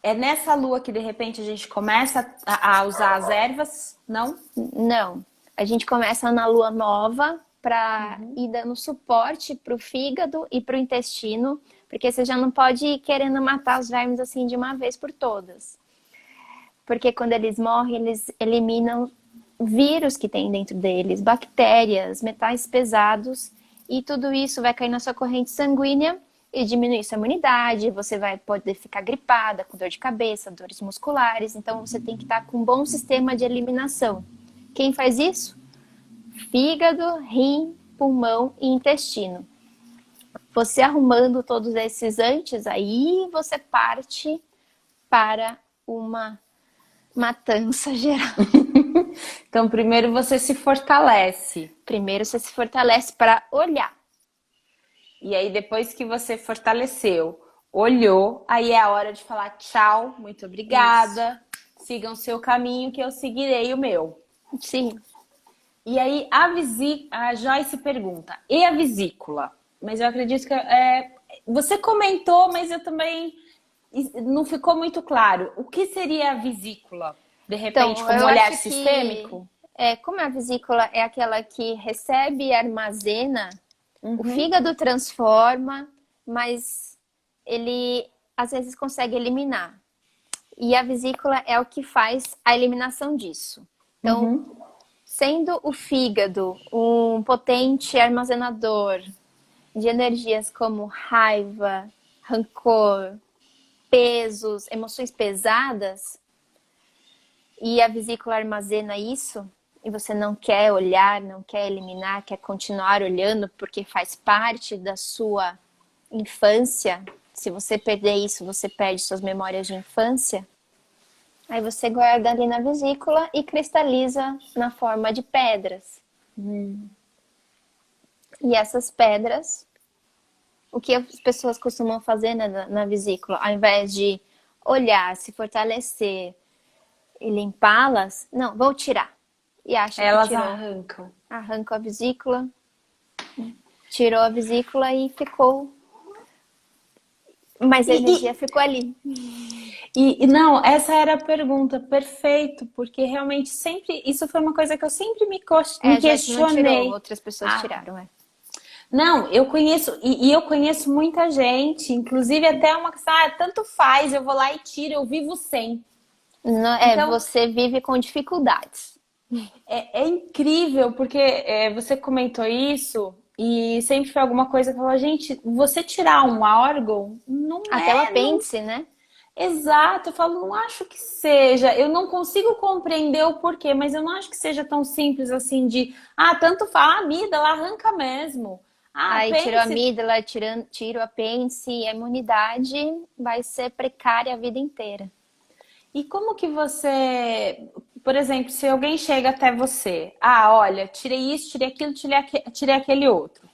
é nessa lua que de repente a gente começa a usar as ervas? Não?
Não. A gente começa na lua nova para ir dando suporte para o fígado e para o intestino, porque você já não pode ir querendo matar os vermes assim de uma vez por todas. Porque quando eles morrem, eles eliminam vírus que tem dentro deles, bactérias, metais pesados, e tudo isso vai cair na sua corrente sanguínea e diminuir sua imunidade, você vai poder ficar gripada, com dor de cabeça, dores musculares, então você tem que estar com um bom sistema de eliminação. Quem faz isso? Fígado, rim, pulmão e intestino. Você arrumando todos esses antes, aí você parte para uma matança geral.
Então, primeiro você se fortalece.
Primeiro você se fortalece para olhar.
E aí, depois que você fortaleceu, olhou, aí é a hora de falar tchau, muito obrigada, sigam seu caminho que eu seguirei o meu.
Sim.
E aí, a Joyce pergunta, e a vesícula? Mas eu acredito que você comentou, mas eu também não ficou muito claro. O que seria a vesícula? De repente,
Então,
como olhar sistêmico?
Como a vesícula é aquela que recebe e armazena, o fígado transforma, mas ele às vezes consegue eliminar. E a vesícula é o que faz a eliminação disso. Então, sendo o fígado um potente armazenador de energias como raiva, rancor, pesos, emoções pesadas, e a vesícula armazena isso, e você não quer olhar, não quer eliminar, quer continuar olhando porque faz parte da sua infância. Se você perder isso, você perde suas memórias de infância. Aí você guarda ali na vesícula e cristaliza na forma de pedras. E essas pedras, o que as pessoas costumam fazer na vesícula, ao invés de olhar, se fortalecer e limpá-las, não, vou tirar. E acha
Elas
que tirou.
arrancam.
Arrancou a vesícula, tirou a vesícula e ficou. Mas a energia ficou ali.
E não, essa era a pergunta, perfeito, porque realmente sempre, isso foi uma coisa que eu sempre me
Já não
questionei.
tirou, outras pessoas tiraram, é.
Não, eu conheço, e eu conheço muita gente, inclusive até uma questão, tanto faz, eu vou lá e tiro, eu vivo sem.
Não,
Então,
você vive com dificuldades.
é incrível, porque você comentou isso, e sempre foi alguma coisa que eu falo, gente, você tirar um órgão, não
Até o
é,
apêndice, né?
exato, eu falo, não acho que seja, eu não consigo compreender o porquê, mas eu não acho que seja tão simples assim de, tanto faz, a amígdala arranca mesmo.
Aí tirou a
Pense.
amígdala, tira o apêndice, e a imunidade vai ser precária a vida inteira.
E como que você, por exemplo, se alguém chega até você, olha, tirei isso, tirei aquilo, tirei aquele outro.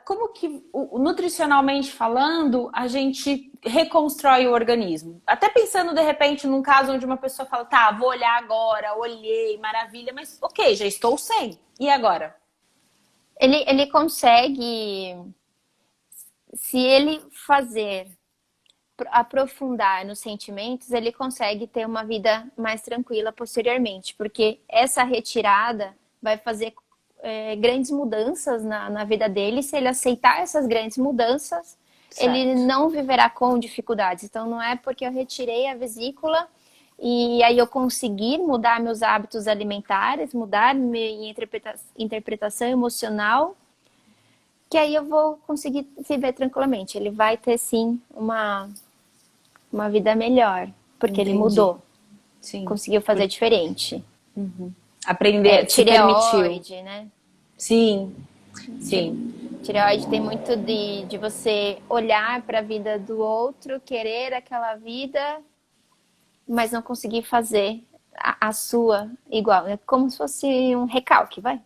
Como que, nutricionalmente falando, a gente reconstrói o organismo? Até pensando, de repente, num caso onde uma pessoa fala, tá, vou olhar agora, olhei, maravilha, mas ok, já estou sem. E agora?
Ele consegue, se ele fazer, aprofundar nos sentimentos, ele consegue ter uma vida mais tranquila posteriormente, porque essa retirada vai fazer grandes mudanças na vida dele. Se ele aceitar essas grandes mudanças,
Certo.
ele não viverá com dificuldades. Então não é porque eu retirei a vesícula e aí eu conseguir mudar meus hábitos alimentares, mudar minha interpretação emocional, que aí eu vou conseguir viver tranquilamente. Ele vai ter sim uma vida melhor, porque
Entendi.
ele mudou.
Sim.
Conseguiu fazer diferente.
Aprender, se permitiu.
Tireoide, né?
Sim, sim.
Tireoide tem muito de você olhar para a vida do outro, querer aquela vida, mas não conseguir fazer a sua igual. É como se fosse um recalque, vai.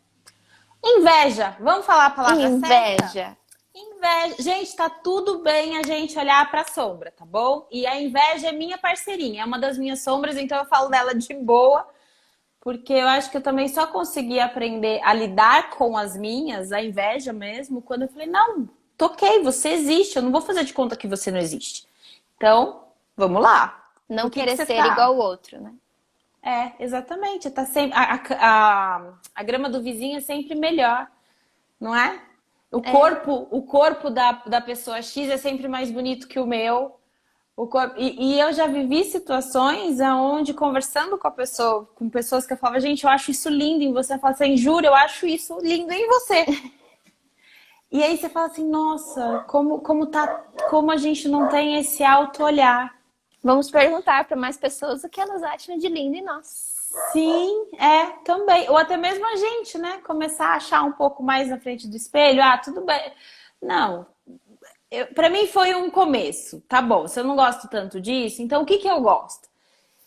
Inveja. Vamos falar a palavra certa?
Inveja.
Inveja. Gente, tá tudo bem a gente olhar pra sombra, tá bom? E a inveja é minha parceirinha, é uma das minhas sombras, então eu falo dela de boa, porque eu acho que eu também só consegui aprender a lidar com as minhas, a inveja mesmo, quando eu falei, não, toquei, você existe, eu não vou fazer de conta que você não existe. Então, vamos lá.
Não querer ser
tá?
igual ao outro, né?
Exatamente. Tá sempre, a grama do vizinho é sempre melhor, não é? O corpo da pessoa X é sempre mais bonito que o meu. E eu já vivi situações onde, conversando com a pessoa, com pessoas que eu falava, gente, eu acho isso lindo em você. Eu falo assim, juro, eu acho isso lindo em você. E aí você fala assim, nossa, como a gente não tem esse auto-olhar.
Vamos perguntar para mais pessoas o que elas acham de lindo em nós.
Sim, também. Ou até mesmo a gente, né? Começar a achar um pouco mais na frente do espelho. Tudo bem. Não. Para mim foi um começo. Tá bom, se eu não gosto tanto disso, então o que eu gosto?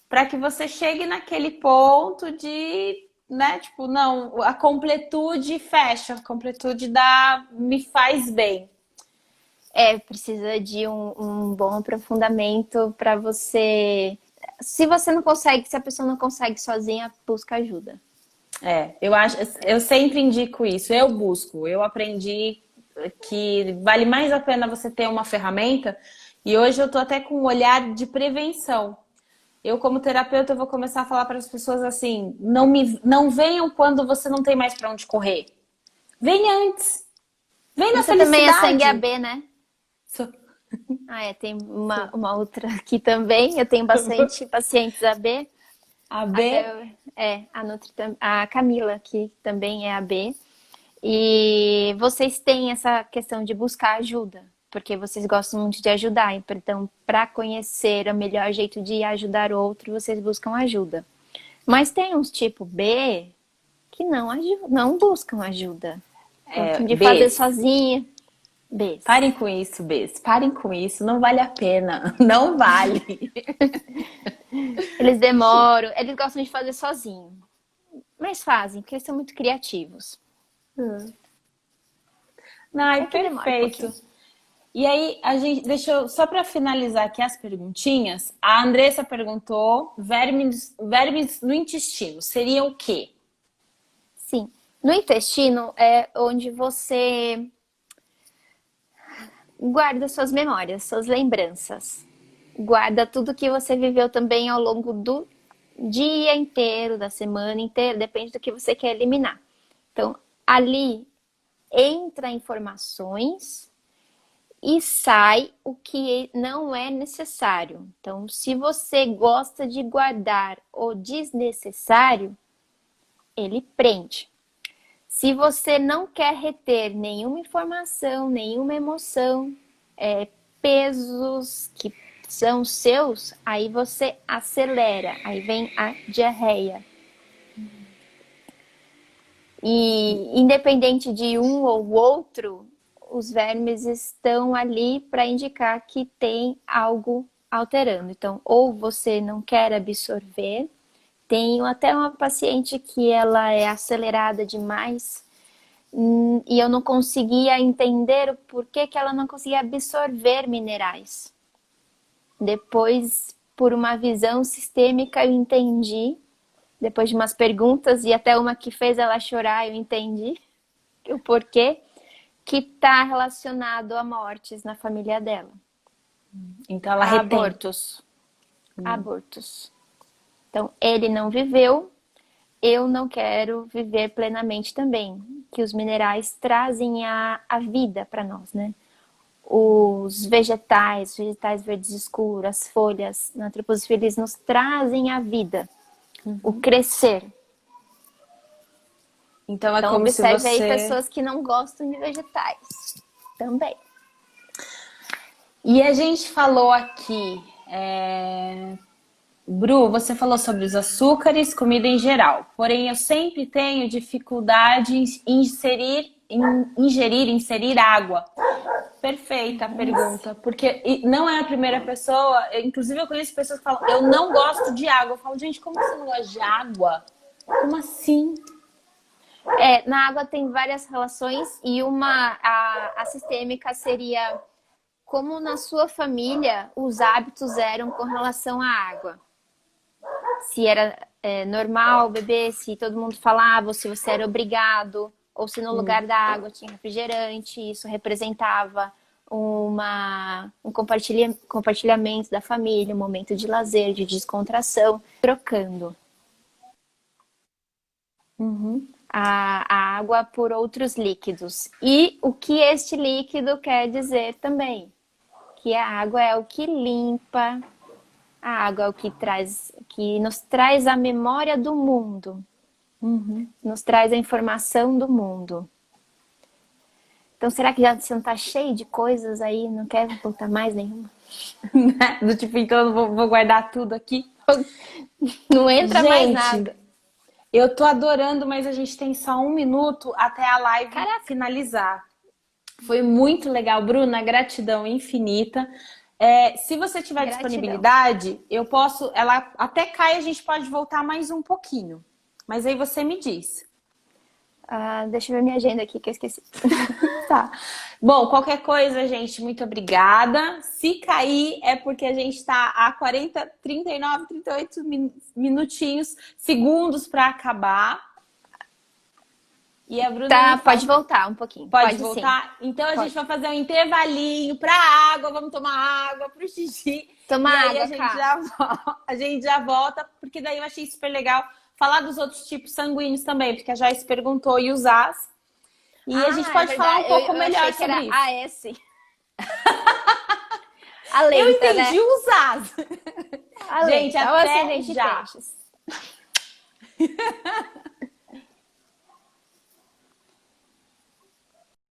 Para que você chegue naquele ponto de, né? Tipo, não, a completude fecha. A completude me faz bem.
Precisa de um bom aprofundamento para você. Se você não consegue, se a pessoa não consegue sozinha, busca ajuda.
Eu sempre indico isso, eu busco, eu aprendi que vale mais a pena você ter uma ferramenta, e hoje eu tô até com um olhar de prevenção. Eu, como terapeuta, eu vou começar a falar para as pessoas assim, não venham quando você não tem mais para onde correr. Venha antes. Vem na
Você
felicidade.
também é sangue AB, né?
Sou.
Tem uma outra aqui também. Eu tenho bastante pacientes AB.
AB?
A Camila, que também é AB. E vocês têm essa questão de buscar ajuda. porque vocês gostam muito de ajudar. Então, para conhecer o melhor jeito de ajudar outro, vocês buscam ajuda. Mas tem uns tipo B que não buscam ajuda. Gostam de fazer
Bs,
sozinha. Bs.
parem com isso, Bs. Parem com isso. Não vale a pena. Não vale.
Eles demoram, eles gostam de fazer sozinho. Mas fazem, porque eles são muito criativos.
Ai,
É que demora um
perfeito.
pouquinho.
E aí, deixa eu, só para finalizar aqui as perguntinhas, a Andressa perguntou: vermes no intestino, seria o quê?
Sim. No intestino é onde você guarda suas memórias, suas lembranças. Guarda tudo que você viveu também ao longo do dia inteiro, da semana inteira, depende do que você quer eliminar. Então, ali entra informações e sai o que não é necessário. Então, se você gosta de guardar o desnecessário, ele prende. Se você não quer reter nenhuma informação, nenhuma emoção, pesos que são seus, aí você acelera, aí vem a diarreia. E independente de um ou outro, os vermes estão ali para indicar que tem algo alterando. Então, ou você não quer absorver. Tenho até uma paciente que ela é acelerada demais e eu não conseguia entender o porquê que ela não conseguia absorver minerais. Depois, por uma visão sistêmica, eu entendi. Depois de umas perguntas e até uma que fez ela chorar, eu entendi o porquê que está relacionado a mortes na família dela.
Então ela retém.
Abortos. Abortos. Então, ele não viveu, eu não quero viver plenamente também. Que os minerais trazem a vida para nós, né? Os vegetais verdes escuros, as folhas, na antroposofia, eles nos trazem a vida, o crescer.
Então é
Então,
como se
observe aí
você...
pessoas que não gostam de vegetais também.
E a gente falou aqui, Bru, você falou sobre os açúcares, comida em geral. Porém, eu sempre tenho dificuldade em inserir água. Perfeita a pergunta, porque não é a primeira pessoa, inclusive eu conheço pessoas que falam, eu não gosto de água. Eu falo, gente, como você não gosta de água? Como assim?
Na água tem várias relações e a sistêmica seria como na sua família os hábitos eram com relação à água. Se era normal beber, se todo mundo falava, ou se você era obrigado, ou se no lugar da água tinha refrigerante, isso representava um compartilhamento da família, um momento de lazer, de descontração, trocando a água por outros líquidos. E o que este líquido quer dizer também? Que a água é o que limpa, a água é o que nos traz a memória do mundo, nos traz a informação do mundo. Então, será que já você não está cheio de coisas aí? Não quer botar mais nenhuma?
Do tipo, então eu vou guardar tudo aqui.
Não entra mais nada.
Eu tô adorando, mas a gente tem só 1 minuto até a live finalizar. Foi muito legal, Bruna, gratidão infinita. Se você tiver disponibilidade, eu posso, ela até cai, a gente pode voltar mais um pouquinho. Mas aí você me diz.
Deixa eu ver minha agenda aqui, que eu esqueci.
Tá. Bom, qualquer coisa, gente, muito obrigada. Se cair, é porque a gente tá a 40, 39, 38 minutinhos, segundos para acabar. E a Bruna
pode voltar um pouquinho.
Pode voltar?
Sim.
Então a gente vai fazer um intervalinho para água, vamos tomar água, pro xixi.
Tomar
água, a gente já volta, porque daí eu achei super legal falar dos outros tipos sanguíneos também, porque a Joyce perguntou e os As. E a gente pode falar um pouco melhor sobre isso.
AS. A lenta,
eu entendi,
né?
os As.
A
Gente,
lenta.
até já.